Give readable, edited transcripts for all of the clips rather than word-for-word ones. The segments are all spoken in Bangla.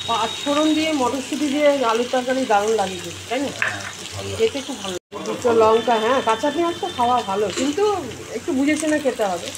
পাঁচফোড়ন দিয়ে মটরশুঁটি দিয়ে আলুর তরকারি দারুণ লাগে, তাই না? খেতে খুব ভালো লাগে। দুটো লঙ্কা, হ্যাঁ কাঁচা পেঁয়াজ তো খাওয়া ভালো, কিন্তু একটু বুঝে শুনে খেতে হবে।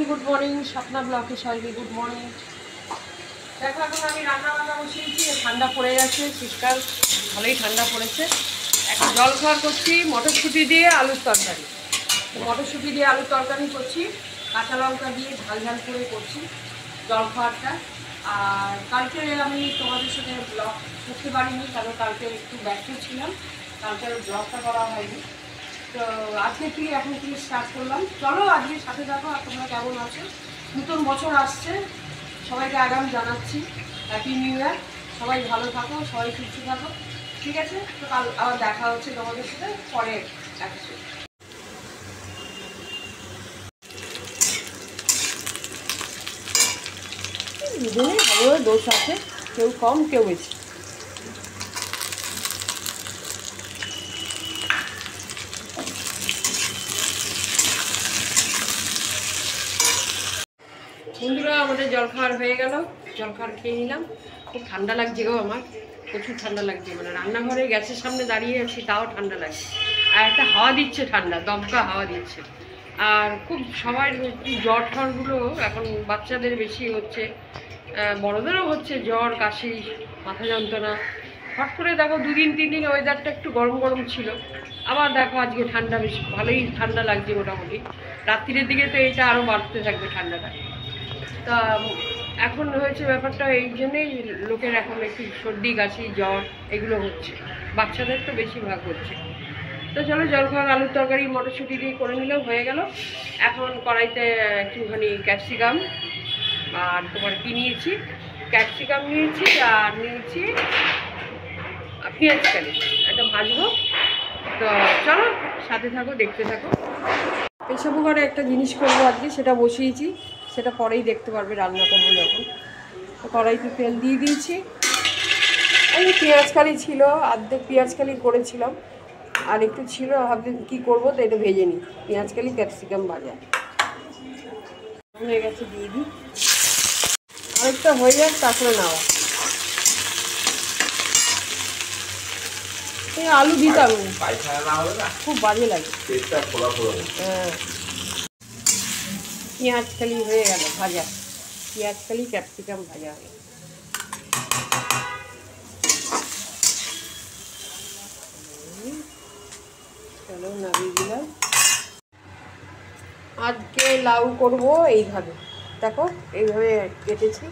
গুড মর্নিং স্বপ্না ব্লকে সবাইকে গুড মর্নিং। দেখো এখন আমি রান্না বান্না বসিয়েছি, ঠান্ডা পড়ে গেছে, শীতকাল ভালোই ঠান্ডা পড়েছে। এখন জল খাওয়ার করছি মটরশুঁটি দিয়ে আলুর তরকারি। মটরশুঁটি দিয়ে আলুর তরকারি করছি, কাঁচা লঙ্কা দিয়ে ঝাল ঝাল করে করছি জল খাওয়ারটা। আর কালকে আমি তোমাদের সাথে ব্লগ করতে পারিনি, কারণ কালকে একটু ব্যস্ত ছিলাম, কালকে ব্লগটা করা হয়নি। তো আজকে এখন থেকে স্টার্ট করলাম। চলো আজকে সাথে থাকো। আর তোমরা কেমন আছো? নতুন বছর আসছে, সবাইকে আগাম জানাচ্ছি হ্যাপি নিউ ইয়ার। সবাই ভালো থাকো, সবাই সুস্থ থাকো, ঠিক আছে? তো কাল আবার দেখা হচ্ছে তোমাদের সাথে পরে আসছে। দুজনেই ভালো দোষ আছে, কেউ কম কেউ বেশি। বন্ধুরা আমাদের জলখাবার হয়ে গেল, জলখাবার খেয়ে নিলাম। খুব ঠান্ডা লাগছে গো, আমার প্রচুর ঠান্ডা লাগছে, মানে রান্নাঘরে গ্যাসের সামনে দাঁড়িয়ে আছি তাও ঠান্ডা লাগছে। আর একটা হাওয়া দিচ্ছে, ঠান্ডা দমকা হাওয়া দিচ্ছে। আর খুব সবাই জ্বর ঠরগুলো এখন বাচ্চাদের বেশি হচ্ছে, বড়দেরও হচ্ছে, জ্বর কাশি মাথা যন্ত্রণা। হট করে দেখো 2-3 দিন ওয়েদারটা একটু গরম গরম ছিল, আবার দেখো আজকে ঠান্ডা, বেশ ভালোই ঠান্ডা লাগছে মোটামুটি। রাত্রির দিকে তো এটা আরও বাড়তে থাকবে ঠান্ডাটা। তা এখন হয়েছে ব্যাপারটা এই জন্যেই লোকের এখন একটু সর্দি কাশি জ্বর এগুলো হচ্ছে, বাচ্চাদের তো বেশিরভাগ হচ্ছে। তো চলো জলখাবার আলুর তরকারি মটরশুঁটি দিয়ে করে নিলেও হয়ে গেল। এখন কড়াইতে একটুখানি ক্যাপসিকাম আর তোমার কি নিয়েছি, ক্যাপসিকাম নিয়েছি আর নিয়েছি পেঁয়াজ কালি, একটা ভাজবো। তো চলো সাথে থাকো, দেখতে থাকো। প্রেসার কুকারে একটা জিনিস করবো আজকে, সেটা বসিয়েছি, সেটা পরেই দেখতে পারবে রান্না করবো যখন। তো কড়াইতে তেল দিয়ে দিয়েছি। এই পেঁয়াজ কালি ছিল, অর্ধেক পেঁয়াজ কালি করেছিলাম, আর একটু ছিল, ভাবতে কী করবো, তো এটা ভেজে নিই। পেঁয়াজ কালি ক্যাপসিকাম ভাজা হয়ে গেছে, দিয়ে দিই। আরেকটা হয়ে যাক, তারপরে নেওয়া। আলু দিতাম, খুব বাজে লাগে। হ্যাঁ, পেঁয়াজ কালি হয়ে গেল ভাজা, পেঁয়াজ কালি ক্যাপসিকাম ভাজা হয়ে গেল। চলো নামিয়ে দিলাম। আজকে লাউ করব এইভাবে, দেখো এইভাবে কেটেছি,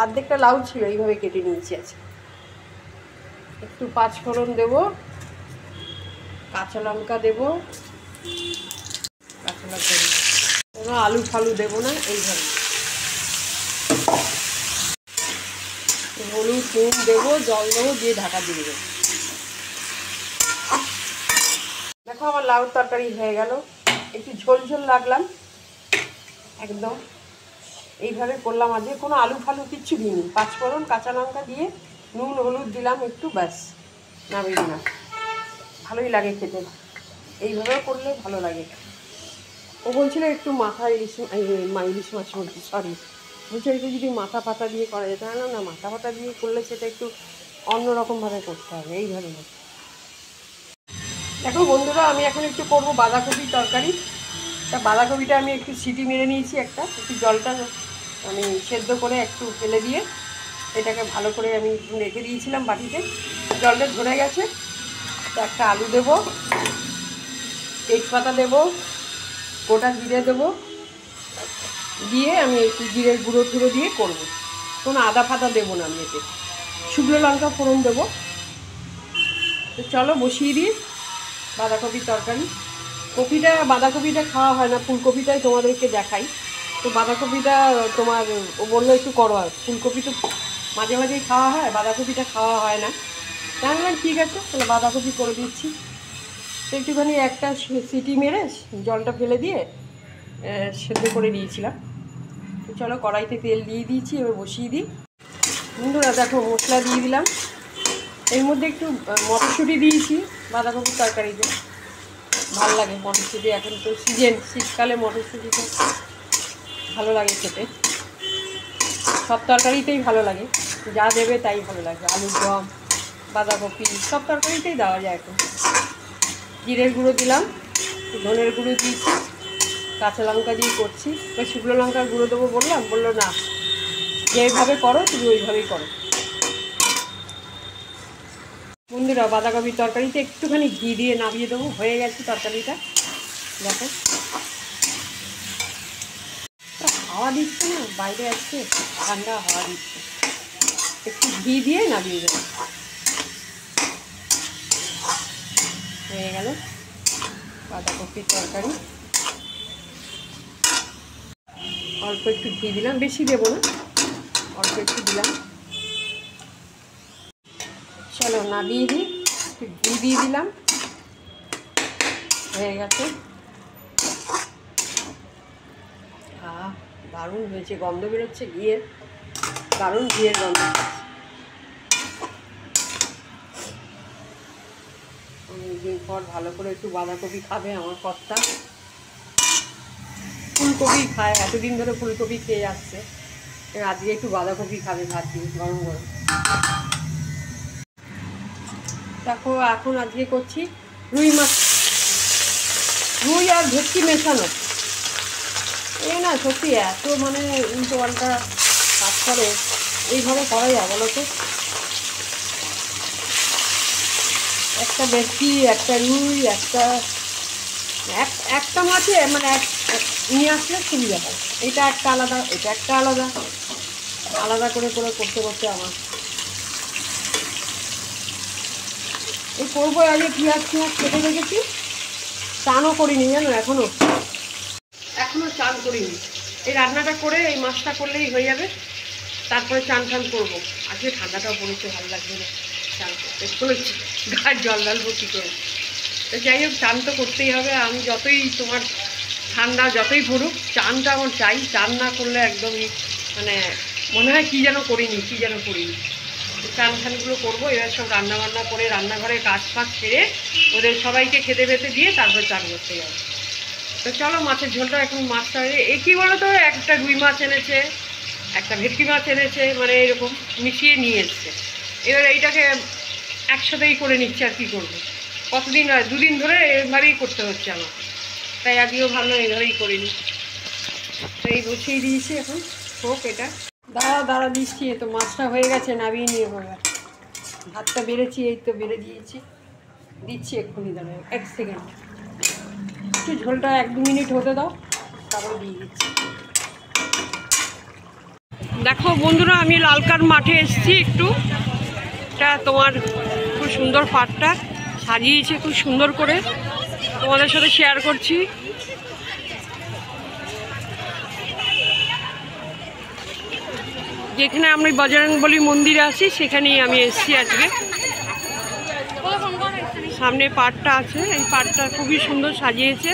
অর্ধেকটা লাউ ছিল এইভাবে কেটে নিয়েছি। আছে একটু পাঁচফোড়ন দেবো, কাঁচা লঙ্কা দেবো, কাঁচা লঙ্কা দেবো, কোনো আলু ফালু দেবো না, এইভাবে হলুদ নুন দেবো, জল দেবো, দিয়ে ঢাকা দিয়ে দেবো। দেখো আমার লাউ তরকারি হয়ে গেল, একটু ঝোল ঝোল লাগলাম একদম। এইভাবে করলাম আজকে, কোনো আলু ফালু কিচ্ছু দিইনি, পাঁচফোড়ন কাঁচা লঙ্কা দিয়ে নুন হলুদ দিলাম একটু, ব্যাস নামিয়ে দিলাম। ভালোই লাগে খেতে, এইভাবেও করলে ভালো লাগে। ও বলছিল একটু মাথা ইলিশ মাছ বলছি, সরি, বলছে একটু যদি মাথা পাতা দিয়ে করা যেত। না মাথা পাতা দিয়ে করলে সেটা একটু অন্যরকমভাবে করতে হবে, এইভাবে না। দেখো বন্ধুরা আমি এখন একটু করবো বাঁধাকপির তরকারি। তা বাঁধাকপিটা আমি একটু সিটি মেরে নিয়েছি, একটু জলটা আমি সেদ্ধ করে একটু ফেলে দিয়ে এটাকে ভালো করে আমি রেখে দিয়েছিলাম বাটিতে, জলটা ঝরে গেছে। তো একটা আলু দেবো, তেজপাতা দেবো, গোটা জিরে দেবো, দিয়ে আমি একটু জিরের গুঁড়ো টুড়ো দিয়ে করবো, কোনো আদা ফাদা দেবো না আমি এতে। শুকনো লঙ্কা ফোড়ন দেবো। তো চলো বসিয়ে দিই বাঁধাকপির তরকারি। বাঁধাকপিটা খাওয়া হয় না, ফুলকপিটাই তোমাদেরকে দেখাই। তো বাঁধাকপিটা তোমার ও বললো একটু করো, আর ফুলকপি তো মাঝে মাঝেই খাওয়া হয়, বাঁধাকপিটা খাওয়া হয় না। জানলাম ঠিক আছে, তাহলে বাঁধাকপি করে দিচ্ছি। তো একটুখানি একটা সিটি মেরে জলটা ফেলে দিয়ে সেদ্ধ করে দিয়েছিলাম। তো চলো কড়াইতে তেল দিয়ে দিয়েছি, এবার বসিয়ে দিই। বন্ধুরা দেখো মশলা দিয়ে দিলাম, এর মধ্যে একটু মটরশুঁটি দিয়েছি বাঁধাকপির তরকারিতে, ভালো লাগে মটরশুঁটি। এখন তো সিজন, শীতকালে মটরশুঁটিটা ভালো লাগে খেতে, সব তরকারিতেই ভালো লাগে, যা দেবে তাই ভালো লাগে। আলুর দম, বাঁধাকপি সব তরকারিতেই দেওয়া যায় এখন। জিরের গুঁড়ো দিলাম, ধনের গুঁড়ো দিয়েছি, কাঁচা লঙ্কা দিয়ে করছি। ওই শুকনো লঙ্কার গুঁড়ো দেবো বললাম, বললো না, যেভাবে করো তুমি ওইভাবেই করো। বন্ধুরা, বাঁধাকপির তরকারিতে একটুখানি ঘি দিয়ে নামিয়ে দেবো, হয়ে গেছে তরকারিটা। দেখো হাওয়া দিচ্ছে না, বাইরে আসছে ঠান্ডা হাওয়া দিচ্ছে, একটু ঘি দিয়ে নামিয়ে দেবো, হয়ে গেল বাঁধাকপির তরকারি। অল্প একটু ঘি দিলাম, বেশি দেবো না, অল্প একটু দিলাম। চলো নামিয়ে দিই, একটু ঘি দিয়ে দিলাম, হয়ে গেছে। দারুণ হয়েছে, গন্ধ বেরোচ্ছে ঘিয়ের, দারুণ ঘিয়ের গন্ধ। অনেকদিন পর ভালো করে একটু বাঁধাকপি খাবে আমার কর্তা। ফুলকপি খায়, এতদিন ধরে ফুলকপি খেয়ে আসছে, আজকে একটু বাঁধাকপি খাবে ভাত দিয়ে গরম গরম। দেখো এখন আজকে করছি রুই মাছ, রুই আর ভেটকি মেশানো। এ না সত্যি এত মানে উল্টো পাল্টা কাজ করে, এইভাবে করা যায় বলো তো? একটা ভেটকি, একটা রুই, একটা মাছে মানে নিয়ে আসলে সুবিধা হয়। এটা একটা আলাদা, এটা একটা আলাদা, আলাদা করে করে করতে করতে আমার এই করবো। আগে পেঁয়াজ কেটে রেখেছি, চানও করিনি জানো, এখনো চান করিনি। এই রান্নাটা করে এই মাছটা করলেই হয়ে যাবে, তারপরে চান করবো। আজকে ঠান্ডাটাও পড়েছে, ভালো লাগবে না চান করতে, বলেছি গায়ে জল ঢালবো কী করে। তো যাই হোক, চান তো করতেই হবে। আমি যতই তোমার ঠান্ডা যতই পড়ুক, চানটা আমার চাই। চান না করলে একদমই মানে মনে হয় কী যেন করিনি। চানগুলো করবো। এবার সব রান্নাবান্না করে রান্নাঘরে কাজ সেরে ওদের সবাইকে খেতে দিয়ে তারপর চান করতে যাবো। তো চলো মাছের ঝোলটা, এখন মাছটা কী বলো তো, একটা রুই মাছ এনেছে, একটা ভেটকি মাছ এনেছে, মানে এরকম মিশিয়ে নিয়ে এসছে। এবার এইটাকে একসাথেই করে নিচ্ছে, আর কী করবো, কতদিন আর 2 দিন ধরে এভাবেই করতে হচ্ছে আমার, তাই আজকেও ভাবলাম এইভাবেই করে নিই। তো এই বসিয়ে দিয়েছি, এখন হোক এটা। দাঁড়া দিচ্ছি, তো মাছটা হয়ে গেছে, নামিয়ে নিয়ে হবে। ভাতটা বেড়েছি, এই তো বেড়ে দিচ্ছি এক্ষুনি, দাঁড়ায় 1 সেকেন্ড, একটু ঝোলটা 1-2 মিনিট হতে দাও, তারপরে দিয়ে দিচ্ছি। দেখো বন্ধুরা, আমি লালকার মাঠে এসেছি একটু, এটা তোমার খুব সুন্দর পাটটা সাজিয়েছে খুব সুন্দর করে, তোমাদের সাথে শেয়ার করছি। যেখানে আমি বজরংবলী মন্দিরে আছি, সেখানেই আমি এসেছি আজকে। সামনে পাটটা আছে, এই পাটটা খুবই সুন্দর সাজিয়েছে।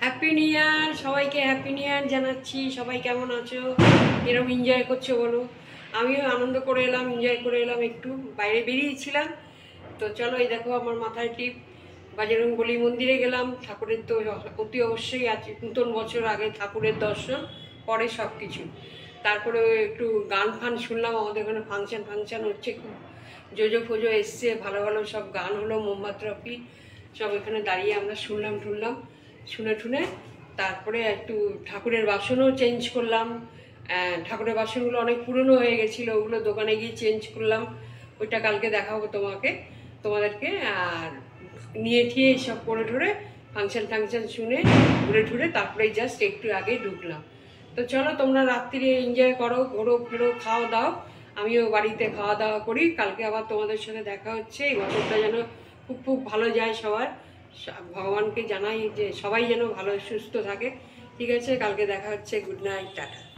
হ্যাপি নিউ ইয়ার সবাইকে, হ্যাপি নিউ ইয়ার জানাচ্ছি। সবাই কেমন আছো, এরকম এনজয় করছো বলো? আমিও আনন্দ করে এলাম, এনজয় করে এলাম, একটু বাইরে বেরিয়েছিলাম। তো চলো, এই দেখো আমার মাথায় টিপ, বজরংবলী মন্দিরে গেলাম। ঠাকুরের তো অতি অবশ্যই আছে, নতুন বছর আগে ঠাকুরের দর্শন, পরে সব কিছু। তারপরে একটু গান শুনলাম, আমাদের ওখানে ফাংশন হচ্ছে, খুব জোজো ফোজো এসছে, ভালো ভালো সব গান হলো, মোহাম্মদ রফি সব এখানে দাঁড়িয়ে আমরা শুনে তারপরে একটু ঠাকুরের বাসনও চেঞ্জ করলাম, ঠাকুরের বাসনগুলো অনেক পুরনো হয়ে গেছিলো, ওগুলো দোকানে গিয়ে চেঞ্জ করলাম, ওইটা কালকে দেখাবো তোমাদেরকে। আর নিয়ে ঠিয়ে এইসব করে ঠরে ফাংশন শুনে ঘুরে ঠুরে তারপরে জাস্ট একটু আগে ঢুকলাম। তো চলো তোমরা রাত্রিরে এনজয় করো, ঘোরো ফেরো, খাও দাও, আমিও বাড়িতে খাওয়া দাওয়া করি। কালকে আবার তোমাদের সাথে দেখা হচ্ছে। এই বছরটা যেন খুব খুব ভালো যায় সবার, ভগবানকে জানাই যে সবাই যেন ভালো সুস্থ থাকে। ঠিক আছে, কালকে দেখা হচ্ছে। Good night, tata.